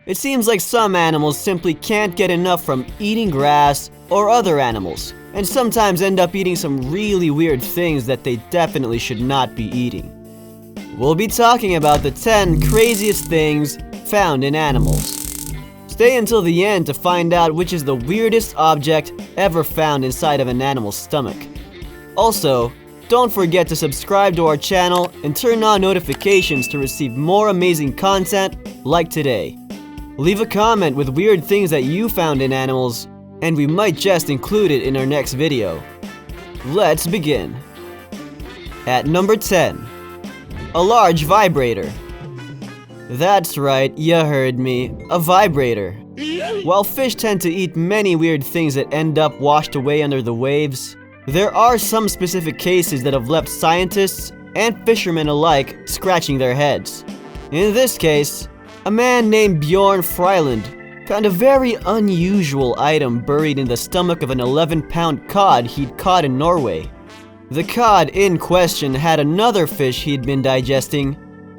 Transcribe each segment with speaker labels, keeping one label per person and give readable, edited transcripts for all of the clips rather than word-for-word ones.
Speaker 1: It seems like some animals simply can't get enough from eating grass or other animals, and sometimes end up eating some really weird things that they definitely should not be eating. We'll be talking about the 10 craziest things found in animals. Stay until the end to find out which is the weirdest object ever found inside of an animal's stomach. Also, don't forget to subscribe to our channel and turn on notifications to receive more amazing content like today. Leave a comment with weird things that you found in animals, and we might just include it in our next video. Let's begin. At number 10. A large vibrator. That's right, you heard me. A vibrator. While fish tend to eat many weird things that end up washed away under the waves, there are some specific cases that have left scientists and fishermen alike scratching their heads. In this case, a man named Bjorn Fryland found a very unusual item buried in the stomach of an 11-pound cod he'd caught in Norway. The cod in question had another fish he'd been digesting,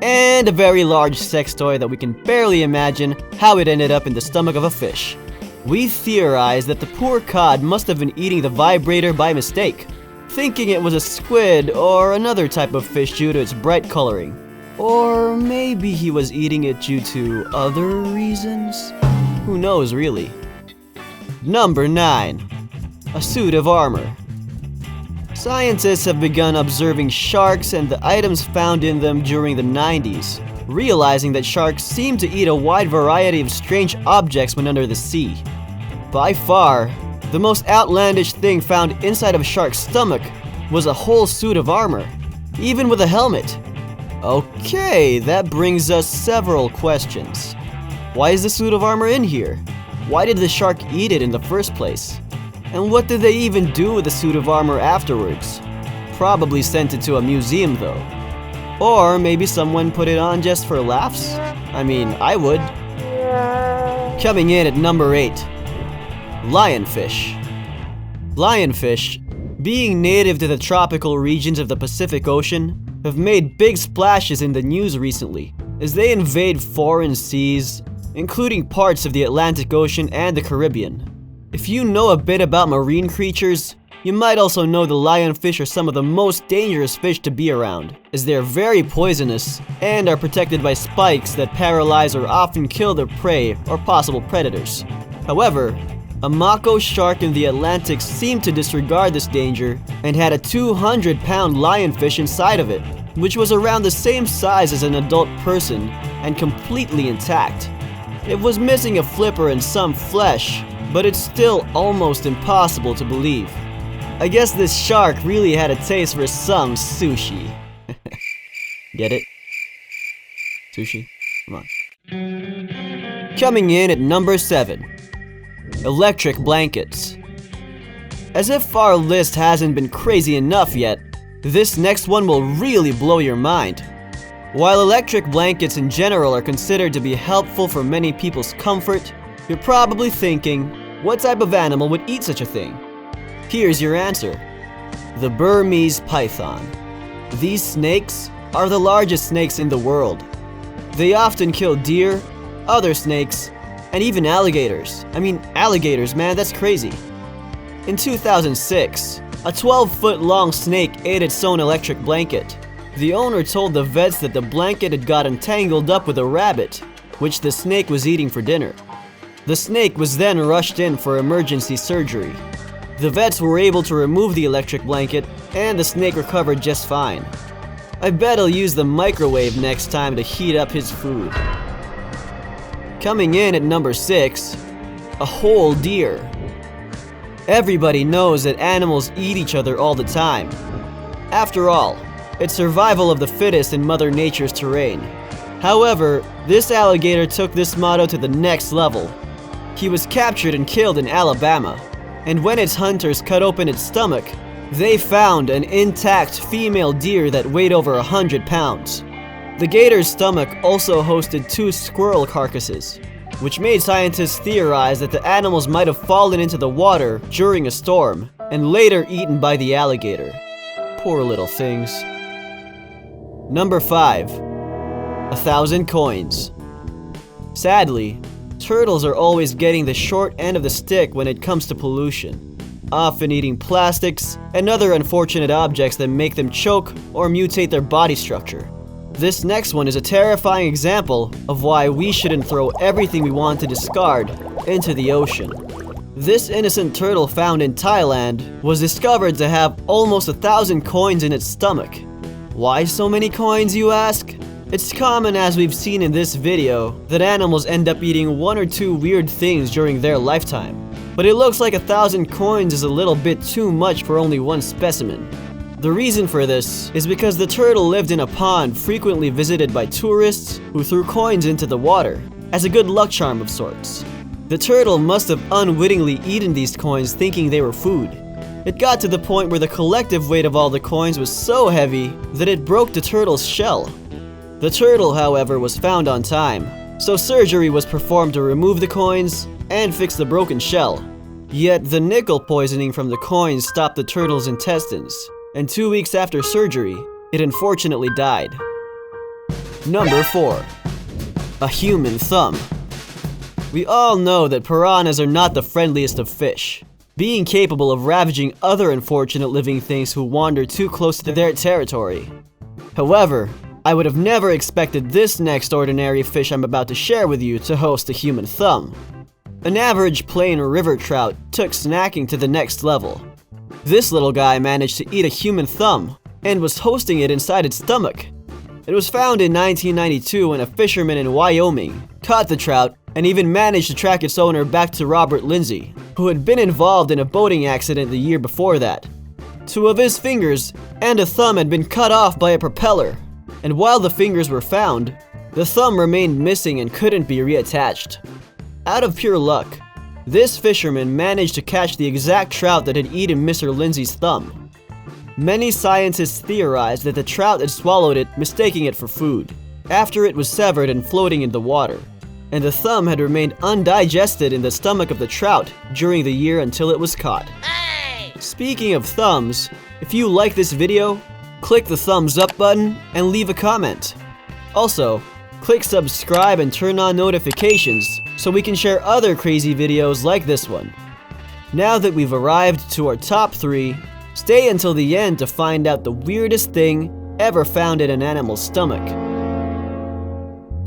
Speaker 1: and a very large sex toy that we can barely imagine how it ended up in the stomach of a fish. We theorize that the poor cod must have been eating the vibrator by mistake, thinking it was a squid or another type of fish due to its bright coloring. Or maybe he was eating it due to other reasons? Who knows, really? Number 9. A suit of armor. Scientists have begun observing sharks and the items found in them during the 90s, realizing that sharks seem to eat a wide variety of strange objects when under the sea. By far, the most outlandish thing found inside of a shark's stomach was a whole suit of armor, even with a helmet. Okay, that brings us several questions. Why is the suit of armor in here? Why did the shark eat it in the first place? And what did they even do with the suit of armor afterwards? Probably sent it to a museum though. Or maybe someone put it on just for laughs? I mean, I would. Coming in at number 8. Lionfish. Lionfish, being native to the tropical regions of the Pacific Ocean, have made big splashes in the news recently as they invade foreign seas, including parts of the Atlantic Ocean and the Caribbean. If you know a bit about marine creatures, you might also know the lionfish are some of the most dangerous fish to be around, as they are very poisonous and are protected by spikes that paralyze or often kill their prey or possible predators. However, a mako shark in the Atlantic seemed to disregard this danger and had a 200-pound lionfish inside of it, which was around the same size as an adult person and completely intact. It was missing a flipper and some flesh, but it's still almost impossible to believe. I guess this shark really had a taste for some sushi. Get it? Sushi? Come on. Coming in at number 7. Electric blankets. As if our list hasn't been crazy enough yet, this next one will really blow your mind. While electric blankets in general are considered to be helpful for many people's comfort, you're probably thinking, what type of animal would eat such a thing? Here's your answer. The Burmese python. These snakes are the largest snakes in the world. They often kill deer, other snakes, and even alligators. I mean, alligators, man, that's crazy. In 2006, a 12-foot long snake ate its own electric blanket. The owner told the vets that the blanket had gotten tangled up with a rabbit, which the snake was eating for dinner. The snake was then rushed in for emergency surgery. The vets were able to remove the electric blanket, and the snake recovered just fine. I bet he'll use the microwave next time to heat up his food. Coming in at number 6, a whole deer. Everybody knows that animals eat each other all the time. After all, it's survival of the fittest in Mother Nature's terrain. However, this alligator took this motto to the next level. He was captured and killed in Alabama, and when its hunters cut open its stomach, they found an intact female deer that weighed over 100 pounds. The gator's stomach also hosted 2 squirrel carcasses, which made scientists theorize that the animals might have fallen into the water during a storm and later eaten by the alligator. Poor little things. Number 5. 1,000 coins. Sadly, turtles are always getting the short end of the stick when it comes to pollution, often eating plastics and other unfortunate objects that make them choke or mutate their body structure. This next one is a terrifying example of why we shouldn't throw everything we want to discard into the ocean. This innocent turtle found in Thailand was discovered to have almost 1,000 coins in its stomach. Why so many coins, you ask? It's common, as we've seen in this video, that animals end up eating one or two weird things during their lifetime. But it looks like 1,000 coins is a little bit too much for only one specimen. The reason for this is because the turtle lived in a pond frequently visited by tourists who threw coins into the water, as a good luck charm of sorts. The turtle must have unwittingly eaten these coins thinking they were food. It got to the point where the collective weight of all the coins was so heavy that it broke the turtle's shell. The turtle, however, was found on time, so surgery was performed to remove the coins and fix the broken shell. Yet the nickel poisoning from the coins stopped the turtle's intestines, and 2 weeks after surgery, it unfortunately died. Number 4. A human thumb. We all know that piranhas are not the friendliest of fish, being capable of ravaging other unfortunate living things who wander too close to their territory. However, I would have never expected this next ordinary fish I'm about to share with you to host a human thumb. An average plain river trout took snacking to the next level. This little guy managed to eat a human thumb and was hosting it inside its stomach. It was found in 1992 when a fisherman in Wyoming caught the trout and even managed to track its owner back to Robert Lindsay, who had been involved in a boating accident the year before that. 2 of his fingers and a thumb had been cut off by a propeller, and while the fingers were found, the thumb remained missing and couldn't be reattached. Out of pure luck, this fisherman managed to catch the exact trout that had eaten Mr. Lindsay's thumb. Many scientists theorized that the trout had swallowed it, mistaking it for food, after it was severed and floating in the water, and the thumb had remained undigested in the stomach of the trout during the year until it was caught. Hey! Speaking of thumbs, if you like this video, click the thumbs up button and leave a comment. Also, click subscribe and turn on notifications so we can share other crazy videos like this one. Now that we've arrived to our top 3, stay until the end to find out the weirdest thing ever found in an animal's stomach.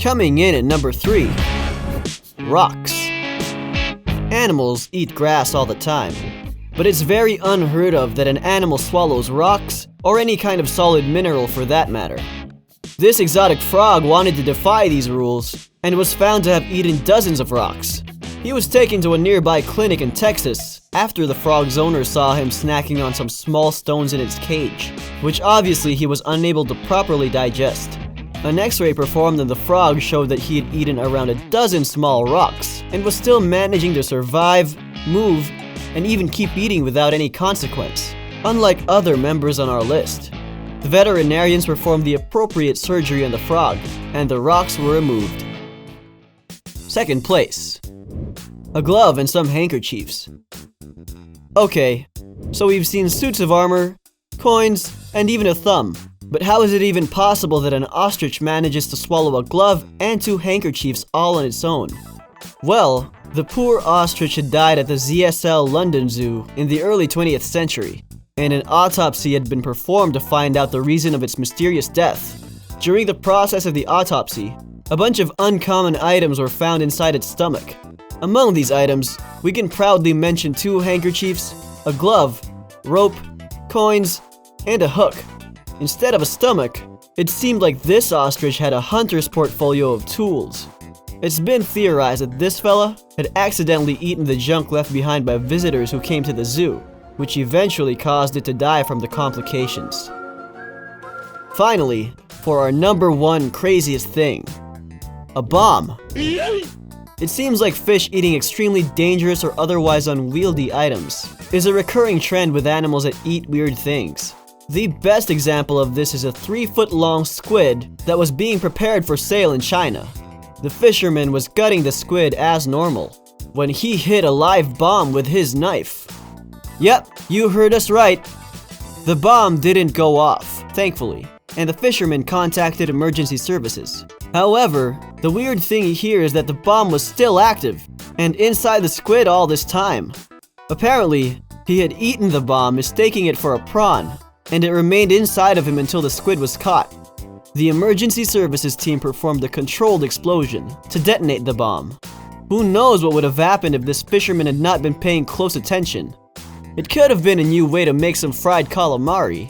Speaker 1: Coming in at number 3, rocks. Animals eat grass all the time, but it's very unheard of that an animal swallows rocks or any kind of solid mineral for that matter. This exotic frog wanted to defy these rules and was found to have eaten dozens of rocks. He was taken to a nearby clinic in Texas after the frog's owner saw him snacking on some small stones in its cage, which obviously he was unable to properly digest. An x-ray performed on the frog showed that he had eaten around a dozen small rocks and was still managing to survive, move, and even keep eating without any consequence, unlike other members on our list. The veterinarians performed the appropriate surgery on the frog, and the rocks were removed. Second place, a glove and some handkerchiefs. Okay, so we've seen suits of armor, coins, and even a thumb. But how is it even possible that an ostrich manages to swallow a glove and 2 handkerchiefs all on its own? Well, the poor ostrich had died at the ZSL London Zoo in the early 20th century, and an autopsy had been performed to find out the reason of its mysterious death. During the process of the autopsy, a bunch of uncommon items were found inside its stomach. Among these items, we can proudly mention 2 handkerchiefs, a glove, rope, coins, and a hook. Instead of a stomach, it seemed like this ostrich had a hunter's portfolio of tools. It's been theorized that this fella had accidentally eaten the junk left behind by visitors who came to the zoo, which eventually caused it to die from the complications. Finally, for our number 1 craziest thing, a bomb. It seems like fish eating extremely dangerous or otherwise unwieldy items is a recurring trend with animals that eat weird things. The best example of this is a 3-foot-long squid that was being prepared for sale in China. The fisherman was gutting the squid as normal when he hit a live bomb with his knife. Yep, you heard us right. The bomb didn't go off, thankfully, and the fisherman contacted emergency services. However, the weird thing here is that the bomb was still active and inside the squid all this time. Apparently, he had eaten the bomb, mistaking it for a prawn, and it remained inside of him until the squid was caught. The emergency services team performed a controlled explosion to detonate the bomb. Who knows what would have happened if this fisherman had not been paying close attention. It could have been a new way to make some fried calamari.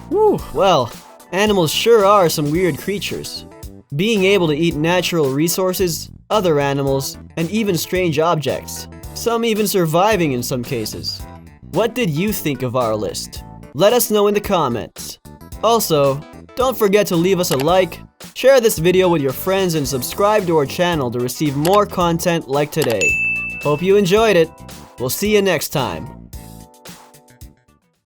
Speaker 1: Whew, well, animals sure are some weird creatures. Being able to eat natural resources, other animals, and even strange objects. Some even surviving in some cases. What did you think of our list? Let us know in the comments. Also, don't forget to leave us a like, share this video with your friends, and subscribe to our channel to receive more content like today. Hope you enjoyed it. We'll see you next time.